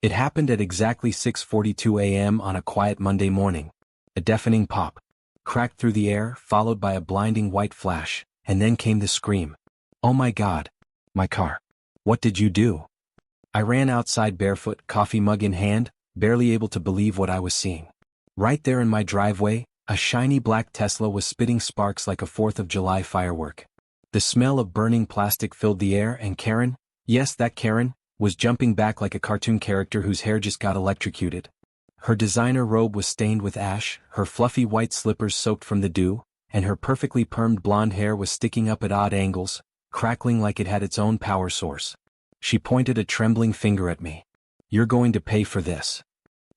It happened at exactly 6:42 a.m. on a quiet Monday morning. A deafening pop cracked through the air, followed by a blinding white flash, and then came the scream. "Oh my God! My car! What did you do?" I ran outside barefoot, coffee mug in hand, barely able to believe what I was seeing. Right there in my driveway, a shiny black Tesla was spitting sparks like a 4th of July firework. The smell of burning plastic filled the air, and Karen, yes, that Karen, was jumping back like a cartoon character whose hair just got electrocuted. Her designer robe was stained with ash, her fluffy white slippers soaked from the dew, and her perfectly permed blonde hair was sticking up at odd angles, crackling like it had its own power source. She pointed a trembling finger at me. "You're going to pay for this."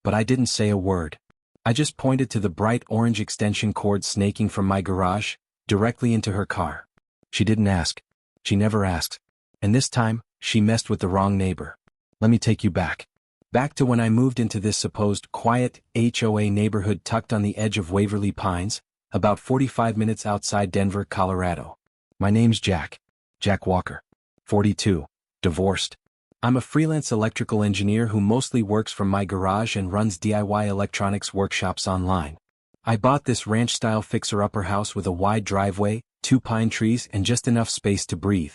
But I didn't say a word. I just pointed to the bright orange extension cord snaking from my garage, directly into her car. She didn't ask. She never asks. And this time, she messed with the wrong neighbor. Let me take you back. Back to when I moved into this supposed quiet HOA neighborhood tucked on the edge of Waverly Pines, about 45 minutes outside Denver, Colorado. My name's Jack Walker. 42. Divorced. I'm a freelance electrical engineer who mostly works from my garage and runs DIY electronics workshops online. I bought this ranch-style fixer-upper house with a wide driveway, 2 pine trees, and just enough space to breathe.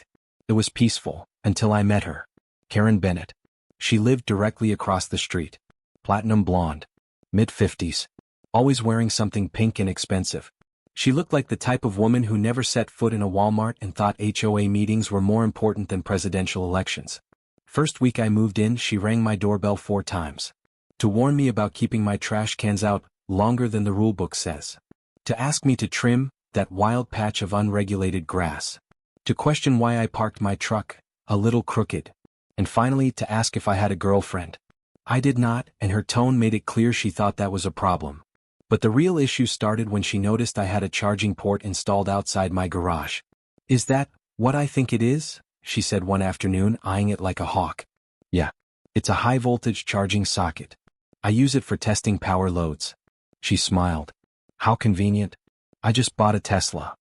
It was peaceful, until I met her. Karen Bennett. She lived directly across the street. Platinum blonde. Mid-50s. Always wearing something pink and expensive. She looked like the type of woman who never set foot in a Walmart and thought HOA meetings were more important than presidential elections. First week I moved in, she rang my doorbell 4 times. To warn me about keeping my trash cans out longer than the rulebook says. To ask me to trim that wild patch of unregulated grass. To question why I parked my truck a little crooked. And finally to ask if I had a girlfriend. I did not, and her tone made it clear she thought that was a problem. But the real issue started when she noticed I had a charging port installed outside my garage. "Is that what I think it is?" she said one afternoon, eyeing it like a hawk. "Yeah. It's a high-voltage charging socket. I use it for testing power loads." She smiled. "How convenient. I just bought a Tesla."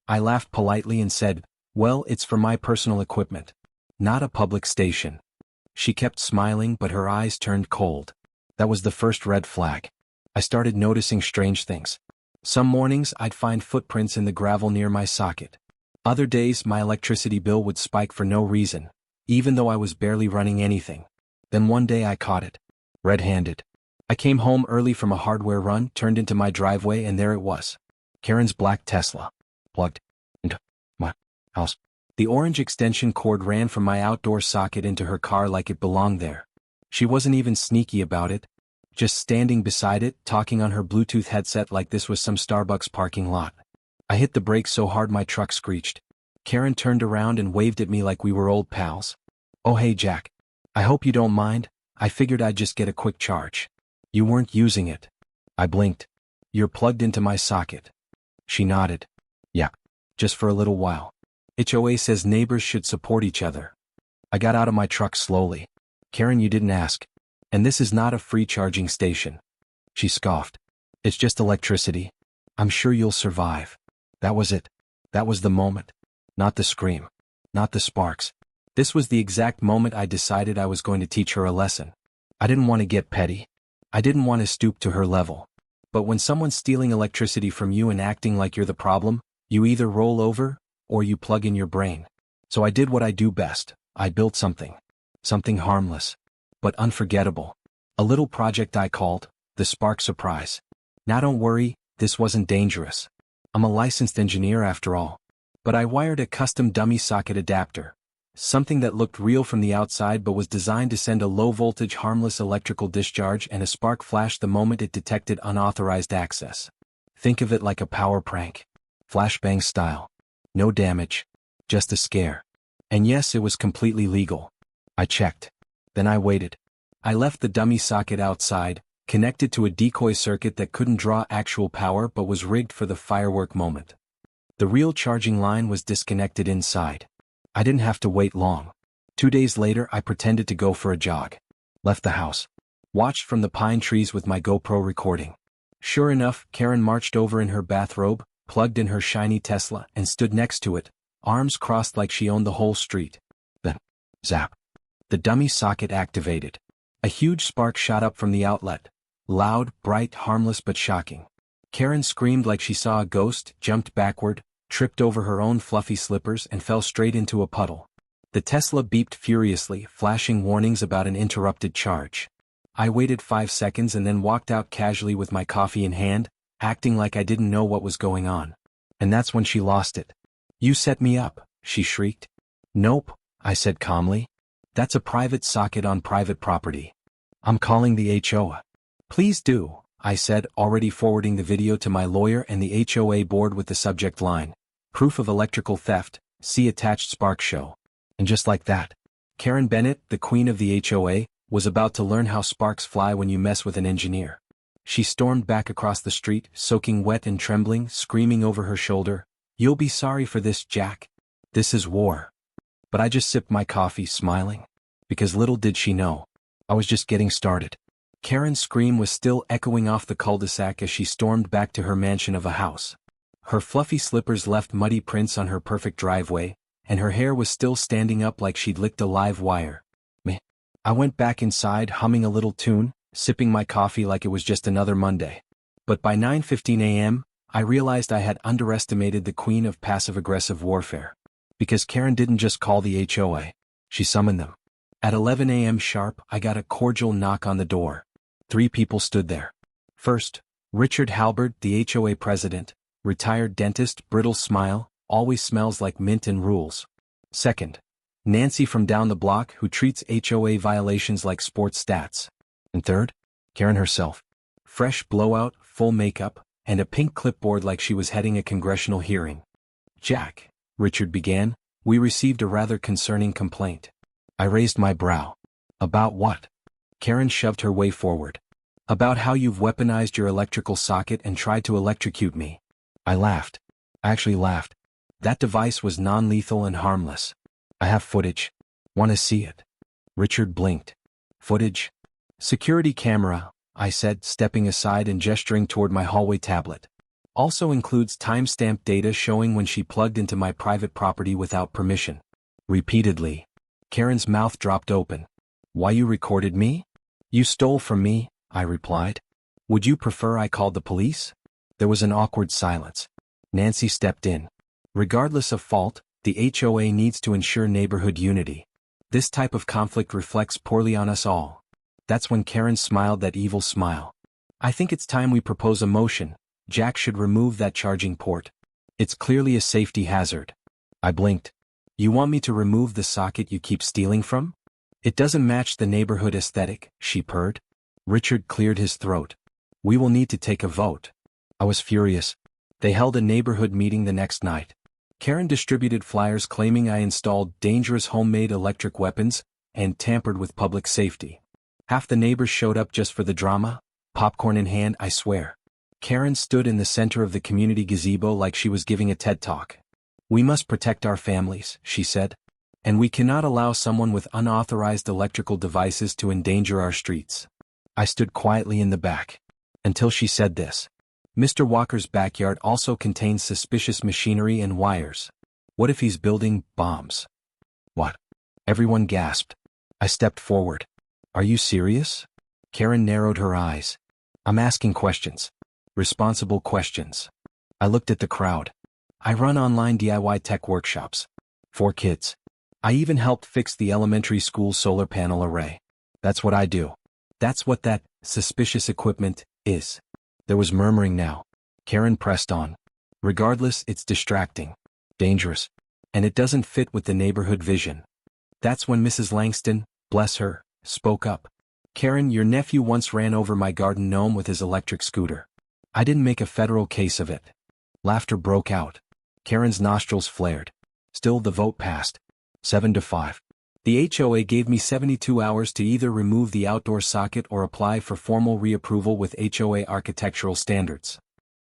I laughed politely and said, "Well, it's for my personal equipment. Not a public station." She kept smiling, but her eyes turned cold. That was the first red flag. I started noticing strange things. Some mornings I'd find footprints in the gravel near my socket. Other days my electricity bill would spike for no reason, even though I was barely running anything. Then one day I caught it. Red-handed. I came home early from a hardware run, turned into my driveway, and there it was. Karen's black Tesla. Plugged into my house. The orange extension cord ran from my outdoor socket into her car like it belonged there. She wasn't even sneaky about it. Just standing beside it, talking on her Bluetooth headset like this was some Starbucks parking lot. I hit the brakes so hard my truck screeched. Karen turned around and waved at me like we were old pals. "Oh hey Jack. I hope you don't mind. I figured I'd just get a quick charge." "You weren't using it." I blinked. "You're plugged into my socket." She nodded. "Yeah. Just for a little while. HOA says neighbors should support each other." I got out of my truck slowly. "Karen, you didn't ask. And this is not a free charging station." She scoffed. "It's just electricity. I'm sure you'll survive." That was it. That was the moment. Not the scream. Not the sparks. This was the exact moment I decided I was going to teach her a lesson. I didn't want to get petty. I didn't want to stoop to her level. But when someone's stealing electricity from you and acting like you're the problem, you either roll over, or you plug in your brain. So I did what I do best. I built something. Something harmless. But unforgettable. A little project I called the Spark Surprise. Now don't worry, this wasn't dangerous. I'm a licensed engineer after all. But I wired a custom dummy socket adapter. Something that looked real from the outside but was designed to send a low-voltage harmless electrical discharge, and a spark flashed the moment it detected unauthorized access. Think of it like a power prank. Flashbang style. No damage. Just a scare. And yes, it was completely legal. I checked. Then I waited. I left the dummy socket outside, connected to a decoy circuit that couldn't draw actual power but was rigged for the firework moment. The real charging line was disconnected inside. I didn't have to wait long. 2 days later I pretended to go for a jog. Left the house. Watched from the pine trees with my GoPro recording. Sure enough, Karen marched over in her bathrobe, plugged in her shiny Tesla, and stood next to it, arms crossed like she owned the whole street. Then, zap. The dummy socket activated. A huge spark shot up from the outlet. Loud, bright, harmless but shocking. Karen screamed like she saw a ghost, jumped backward, tripped over her own fluffy slippers and fell straight into a puddle. The Tesla beeped furiously, flashing warnings about an interrupted charge. I waited 5 seconds and then walked out casually with my coffee in hand, acting like I didn't know what was going on. And that's when she lost it. "You set me up," she shrieked. "Nope," I said calmly. "That's a private socket on private property. I'm calling the HOA." "Please do," I said, already forwarding the video to my lawyer and the HOA board with the subject line, "Proof of electrical theft, see attached spark show." And just like that, Karen Bennett, the queen of the HOA, was about to learn how sparks fly when you mess with an engineer. She stormed back across the street, soaking wet and trembling, screaming over her shoulder, "You'll be sorry for this, Jack. This is war." But I just sipped my coffee, smiling. Because little did she know, I was just getting started. Karen's scream was still echoing off the cul-de-sac as she stormed back to her mansion of a house. Her fluffy slippers left muddy prints on her perfect driveway, and her hair was still standing up like she'd licked a live wire. Meh. I went back inside, humming a little tune, sipping my coffee like it was just another Monday. But by 9:15 a.m., I realized I had underestimated the queen of passive-aggressive warfare. Because Karen didn't just call the HOA, she summoned them. At 11 a.m. sharp, I got a cordial knock on the door. 3 people stood there. First, Richard Halbert, the HOA president, retired dentist, brittle smile, always smells like mint and rules. Second, Nancy from down the block who treats HOA violations like sports stats. And third, Karen herself. Fresh blowout, full makeup, and a pink clipboard like she was heading a congressional hearing. "Jack," Richard began, "we received a rather concerning complaint." I raised my brow. "About what?" Karen shoved her way forward. "About how you've weaponized your electrical socket and tried to electrocute me." I laughed. I actually laughed. That device was non-lethal and harmless. "I have footage. Want to see it?" Richard blinked. "Footage?" "Security camera," I said, stepping aside and gesturing toward my hallway tablet. "Also includes timestamp data showing when she plugged into my private property without permission." Repeatedly. Karen's mouth dropped open. "Why, you recorded me?" "You stole from me," I replied. "Would you prefer I called the police?" There was an awkward silence. Nancy stepped in. "Regardless of fault, the HOA needs to ensure neighborhood unity. This type of conflict reflects poorly on us all." That's when Karen smiled that evil smile. "I think it's time we propose a motion. Jack should remove that charging port. It's clearly a safety hazard." I blinked. "You want me to remove the socket you keep stealing from?" "It doesn't match the neighborhood aesthetic," she purred. Richard cleared his throat. "We will need to take a vote." I was furious. They held a neighborhood meeting the next night. Karen distributed flyers claiming I installed dangerous homemade electric weapons and tampered with public safety. Half the neighbors showed up just for the drama, popcorn in hand, I swear. Karen stood in the center of the community gazebo like she was giving a TED Talk. "We must protect our families," she said. "And we cannot allow someone with unauthorized electrical devices to endanger our streets." I stood quietly in the back. Until she said this. "Mr. Walker's backyard also contains suspicious machinery and wires. What if he's building bombs?" "What?" Everyone gasped. I stepped forward. "Are you serious?" Karen narrowed her eyes. "I'm asking questions. Responsible questions." I looked at the crowd. "I run online DIY tech workshops. 4 kids. I even helped fix the elementary school solar panel array. That's what I do. That's what that suspicious equipment is." There was murmuring now. Karen pressed on. "Regardless, it's distracting, dangerous, and it doesn't fit with the neighborhood vision." That's when Mrs. Langston, bless her, spoke up. "Karen, your nephew once ran over my garden gnome with his electric scooter. I didn't make a federal case of it." Laughter broke out. Karen's nostrils flared. Still, the vote passed. 7-5. The HOA gave me 72 hours to either remove the outdoor socket or apply for formal reapproval with HOA architectural standards.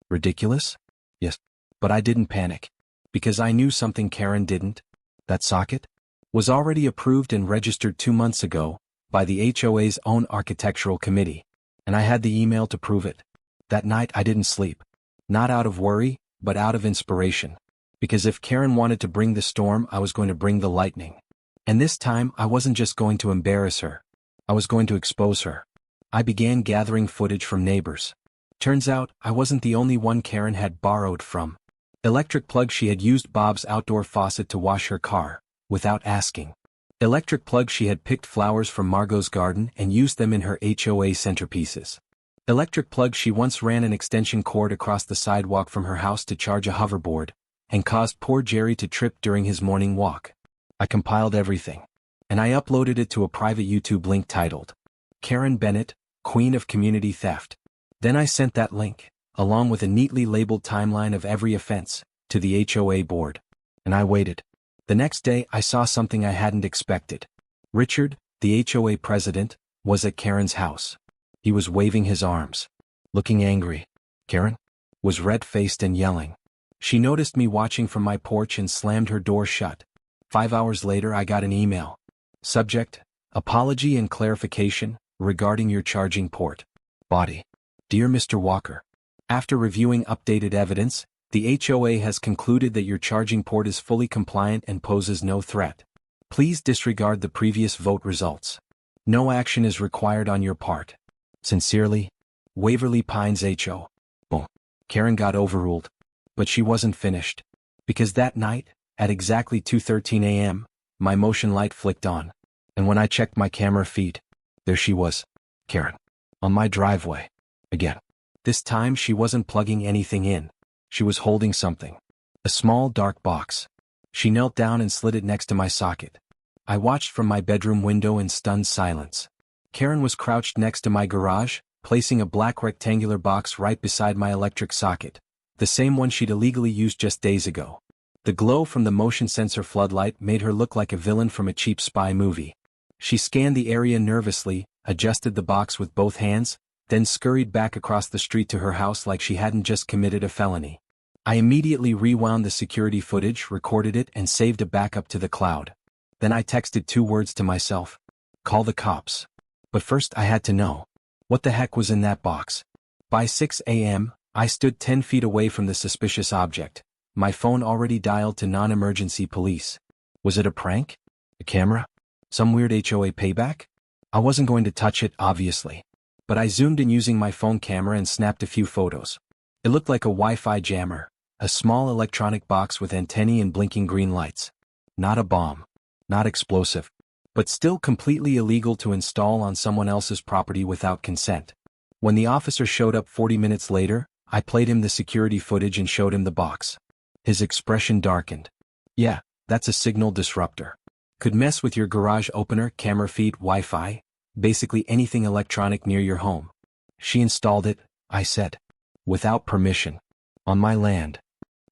Ridiculous? Yes. But I didn't panic. Because I knew something Karen didn't. That socket was already approved and registered 2 months ago by the HOA's own architectural committee. And I had the email to prove it. That night I didn't sleep. Not out of worry, but out of inspiration. Because if Karen wanted to bring the storm, I was going to bring the lightning. And this time, I wasn't just going to embarrass her. I was going to expose her. I began gathering footage from neighbors. Turns out, I wasn't the only one Karen had borrowed from. Electric plug: she had used Bob's outdoor faucet to wash her car, without asking. Electric plug: she had picked flowers from Margot's garden and used them in her HOA centerpieces. Electric plug: she once ran an extension cord across the sidewalk from her house to charge a hoverboard, and caused poor Jerry to trip during his morning walk. I compiled everything, and I uploaded it to a private YouTube link titled, Karen Bennett, Queen of Community Theft. Then I sent that link, along with a neatly labeled timeline of every offense, to the HOA board. And I waited. The next day I saw something I hadn't expected. Richard, the HOA president, was at Karen's house. He was waving his arms, looking angry. Karen was red-faced and yelling. She noticed me watching from my porch and slammed her door shut. 5 hours later I got an email. Subject: apology and clarification regarding your charging port. Body: Dear Mr. Walker, after reviewing updated evidence, the HOA has concluded that your charging port is fully compliant and poses no threat. Please disregard the previous vote results. No action is required on your part. Sincerely, Waverly Pines HO. Boom. Karen got overruled. But she wasn't finished. Because that night, at exactly 2:13 a.m., my motion light flicked on. And when I checked my camera feed, there she was, Karen, on my driveway. Again. This time she wasn't plugging anything in. She was holding something. A small dark box. She knelt down and slid it next to my socket. I watched from my bedroom window in stunned silence. Karen was crouched next to my garage, placing a black rectangular box right beside my electric socket, the same one she'd illegally used just days ago. The glow from the motion sensor floodlight made her look like a villain from a cheap spy movie. She scanned the area nervously, adjusted the box with both hands, then scurried back across the street to her house like she hadn't just committed a felony. I immediately rewound the security footage, recorded it, and saved a backup to the cloud. Then I texted 2 words to myself: call the cops. But first I had to know, what the heck was in that box? By 6 a.m., I stood 10 feet away from the suspicious object, my phone already dialed to non-emergency police. Was it a prank? A camera? Some weird HOA payback? I wasn't going to touch it, obviously. But I zoomed in using my phone camera and snapped a few photos. It looked like a Wi-Fi jammer, a small electronic box with antennae and blinking green lights. Not a bomb. Not explosive. But still completely illegal to install on someone else's property without consent. When the officer showed up 40 minutes later, I played him the security footage and showed him the box. His expression darkened. Yeah, that's a signal disruptor. Could mess with your garage opener, camera feed, Wi-Fi, basically anything electronic near your home. She installed it, I said. Without permission. On my land.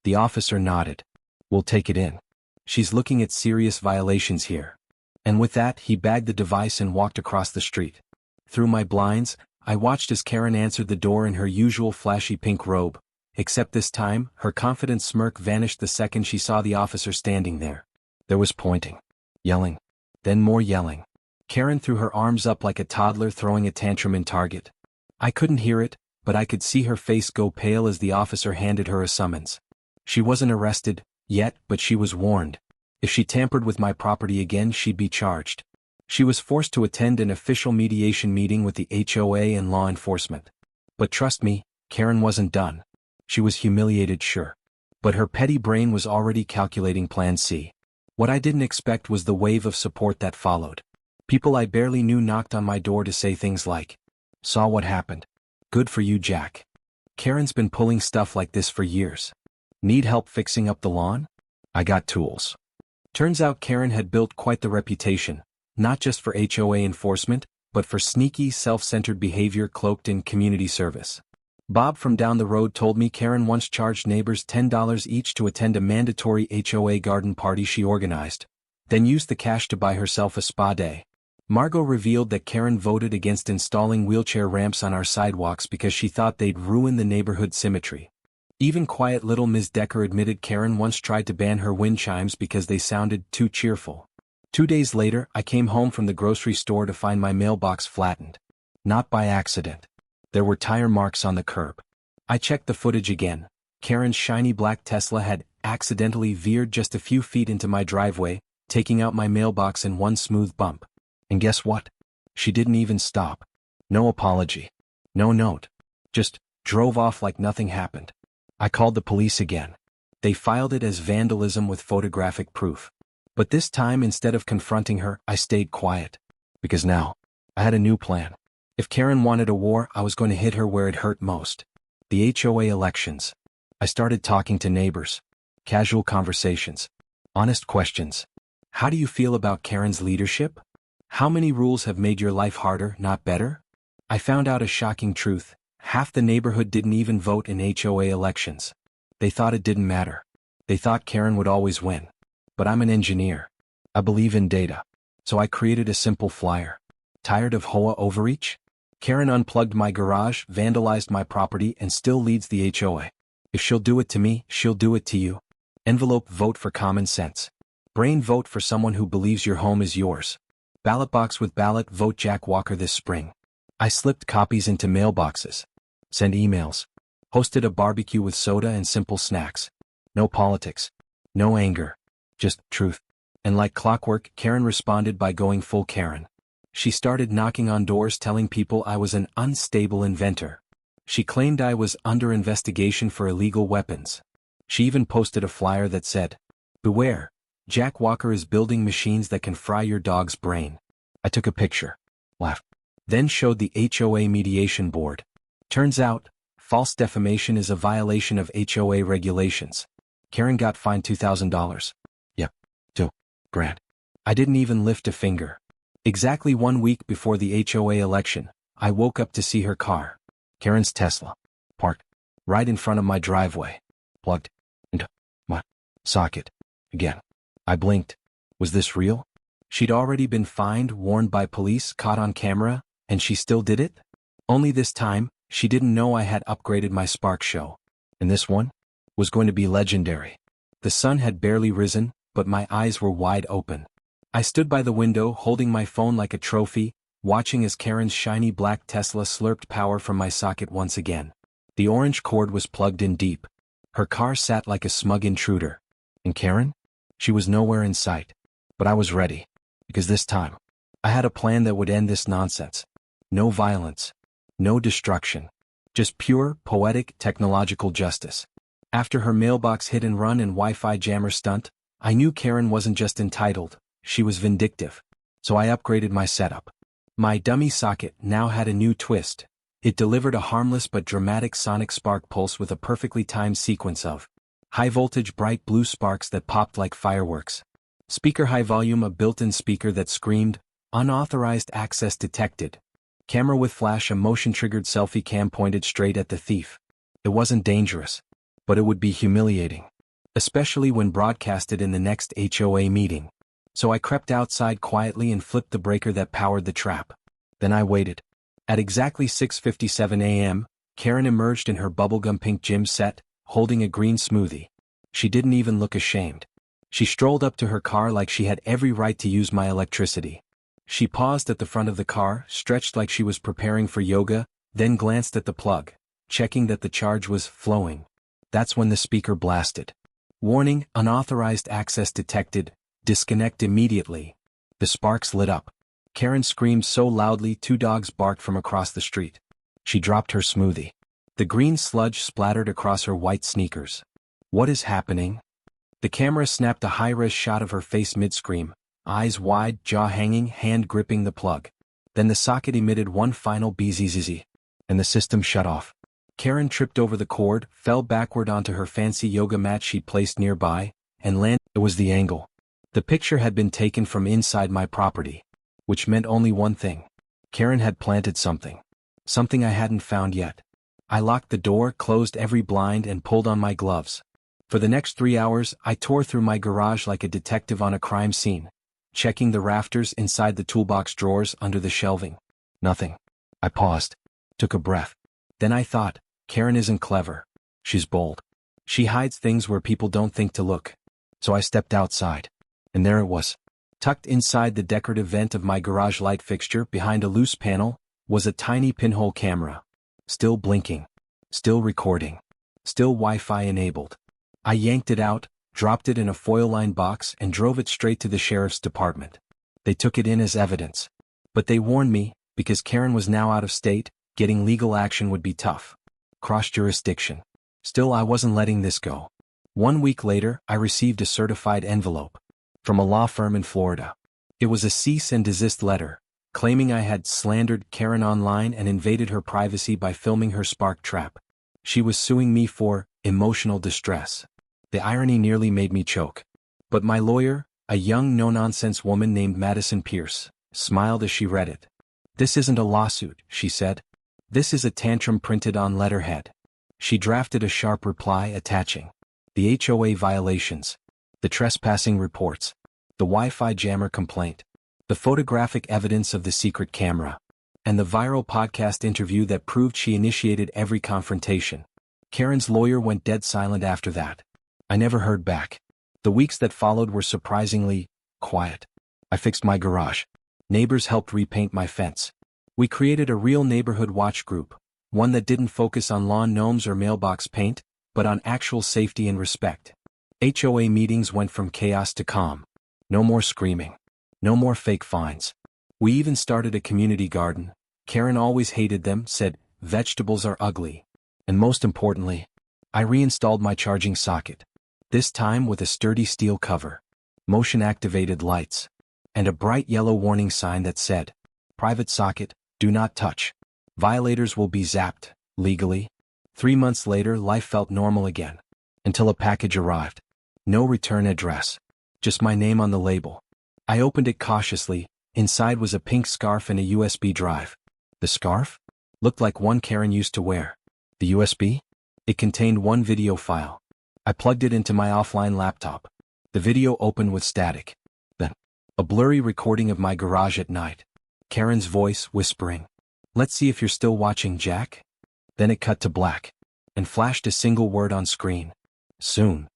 The officer nodded. We'll take it in. She's looking at serious violations here. And with that, he bagged the device and walked across the street. Through my blinds, I watched as Karen answered the door in her usual flashy pink robe, except this time, her confident smirk vanished the second she saw the officer standing there. There was pointing. Yelling. Then more yelling. Karen threw her arms up like a toddler throwing a tantrum in Target. I couldn't hear it, but I could see her face go pale as the officer handed her a summons. She wasn't arrested, yet, but she was warned. If she tampered with my property again, she'd be charged. She was forced to attend an official mediation meeting with the HOA and law enforcement. But trust me, Karen wasn't done. She was humiliated, sure. But her petty brain was already calculating Plan C. What I didn't expect was the wave of support that followed. People I barely knew knocked on my door to say things like, "Saw what happened. Good for you, Jack. Karen's been pulling stuff like this for years. Need help fixing up the lawn? I got tools." Turns out Karen had built quite the reputation, not just for HOA enforcement, but for sneaky, self-centered behavior cloaked in community service. Bob from down the road told me Karen once charged neighbors $10 each to attend a mandatory HOA garden party she organized, then used the cash to buy herself a spa day. Margot revealed that Karen voted against installing wheelchair ramps on our sidewalks because she thought they'd ruin the neighborhood symmetry. Even quiet little Ms. Decker admitted Karen once tried to ban her wind chimes because they sounded too cheerful. 2 days later, I came home from the grocery store to find my mailbox flattened. Not by accident. There were tire marks on the curb. I checked the footage again. Karen's shiny black Tesla had accidentally veered just a few feet into my driveway, taking out my mailbox in one smooth bump. And guess what? She didn't even stop. No apology. No note. Just drove off like nothing happened. I called the police again. They filed it as vandalism with photographic proof. But this time, instead of confronting her, I stayed quiet. Because now, I had a new plan. If Karen wanted a war, I was going to hit her where it hurt most. The HOA elections. I started talking to neighbors. Casual conversations. Honest questions. How do you feel about Karen's leadership? How many rules have made your life harder, not better? I found out a shocking truth. Half the neighborhood didn't even vote in HOA elections. They thought it didn't matter. They thought Karen would always win. But I'm an engineer. I believe in data. So I created a simple flyer. Tired of HOA overreach? Karen unplugged my garage, vandalized my property, and still leads the HOA. If she'll do it to me, she'll do it to you. Envelope, vote for common sense. Brain, vote for someone who believes your home is yours. Ballot box with ballot, vote Jack Walker this spring. I slipped copies into mailboxes. Sent emails. Hosted a barbecue with soda and simple snacks. No politics. No anger. Just truth. And like clockwork, Karen responded by going full Karen. She started knocking on doors telling people I was an unstable inventor. She claimed I was under investigation for illegal weapons. She even posted a flyer that said, "Beware, Jack Walker is building machines that can fry your dog's brain." I took a picture. Laughed. Then showed the HOA mediation board. Turns out, false defamation is a violation of HOA regulations. Karen got fined $2,000. Yep. $2,000. I didn't even lift a finger. Exactly 1 week before the HOA election, I woke up to see her car, Karen's Tesla, parked right in front of my driveway, plugged into my socket. Again. I blinked. Was this real? She'd already been fined, warned by police, caught on camera, and she still did it? Only this time, she didn't know I had upgraded my Spark show. And this one was going to be legendary. The sun had barely risen, but my eyes were wide open. I stood by the window holding my phone like a trophy, watching as Karen's shiny black Tesla slurped power from my socket once again. The orange cord was plugged in deep. Her car sat like a smug intruder. And Karen? She was nowhere in sight. But I was ready. Because this time, I had a plan that would end this nonsense. No violence. No destruction. Just pure, poetic, technological justice. After her mailbox hit and run and Wi-Fi jammer stunt, I knew Karen wasn't just entitled, she was vindictive. So I upgraded my setup. My dummy socket now had a new twist. It delivered a harmless but dramatic sonic spark pulse with a perfectly timed sequence of high-voltage bright blue sparks that popped like fireworks. Speaker high volume, a built-in speaker that screamed, "Unauthorized access detected." Camera with flash, a motion-triggered selfie cam pointed straight at the thief. It wasn't dangerous. But it would be humiliating. Especially when broadcasted in the next HOA meeting. So I crept outside quietly and flipped the breaker that powered the trap. Then I waited. At exactly 6:57 a.m., Karen emerged in her bubblegum pink gym set, holding a green smoothie. She didn't even look ashamed. She strolled up to her car like she had every right to use my electricity. She paused at the front of the car, stretched like she was preparing for yoga, then glanced at the plug, checking that the charge was flowing. That's when the speaker blasted. Warning, unauthorized access detected, disconnect immediately. The sparks lit up. Karen screamed so loudly 2 dogs barked from across the street. She dropped her smoothie. The green sludge splattered across her white sneakers. What is happening? The camera snapped a high-res shot of her face mid-scream, eyes wide, jaw hanging, hand gripping the plug. Then the socket emitted one final bzzz, and the system shut off. Karen tripped over the cord, fell backward onto her fancy yoga mat she'd placed nearby, and landed. It was the angle. The picture had been taken from inside my property, which meant only one thing. Karen had planted something. Something I hadn't found yet. I locked the door, closed every blind, and pulled on my gloves. For the next 3 hours, I tore through my garage like a detective on a crime scene, checking the rafters, inside the toolbox drawers, under the shelving. Nothing. I paused, took a breath. Then I thought, Karen isn't clever. She's bold. She hides things where people don't think to look. So I stepped outside. And there it was. Tucked inside the decorative vent of my garage light fixture, behind a loose panel, was a tiny pinhole camera. Still blinking. Still recording. Still Wi-Fi enabled. I yanked it out, dropped it in a foil-lined box, and drove it straight to the sheriff's department. They took it in as evidence. But they warned me, because Karen was now out of state, getting legal action would be tough. Cross-jurisdiction. Still, I wasn't letting this go. 1 week later, I received a certified envelope from a law firm in Florida. It was a cease and desist letter, claiming I had slandered Karen online and invaded her privacy by filming her spark trap. She was suing me for emotional distress. The irony nearly made me choke. But my lawyer, a young no-nonsense woman named Madison Pierce, smiled as she read it. "This isn't a lawsuit," she said. "This is a tantrum printed on letterhead." She drafted a sharp reply attaching the HOA violations, the trespassing reports, the Wi-Fi jammer complaint, the photographic evidence of the secret camera, and the viral podcast interview that proved she initiated every confrontation. Karen's lawyer went dead silent after that. I never heard back. The weeks that followed were surprisingly quiet. I fixed my garage. Neighbors helped repaint my fence. We created a real neighborhood watch group, one that didn't focus on lawn gnomes or mailbox paint, but on actual safety and respect. HOA meetings went from chaos to calm. No more screaming. No more fake fines. We even started a community garden. Karen always hated them, said, "Vegetables are ugly." And most importantly, I reinstalled my charging socket. This time with a sturdy steel cover, motion-activated lights, and a bright yellow warning sign that said, "Private socket, do not touch. Violators will be zapped," legally. 3 months later, life felt normal again. Until a package arrived. No return address. Just my name on the label. I opened it cautiously. Inside was a pink scarf and a USB drive. The scarf? Looked like one Karen used to wear. The USB? It contained one video file. I plugged it into my offline laptop. The video opened with static. Then, a blurry recording of my garage at night. Karen's voice whispering, "Let's see if you're still watching, Jack." Then it cut to black, and flashed a single word on screen. Soon.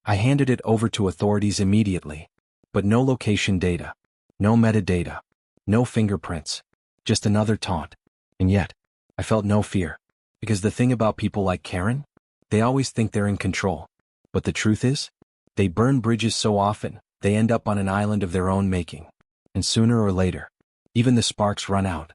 I handed it over to authorities immediately. But no location data. No metadata. No fingerprints. Just another taunt. And yet, I felt no fear. Because the thing about people like Karen? They always think they're in control. But the truth is, they burn bridges so often, they end up on an island of their own making. And sooner or later, even the sparks run out.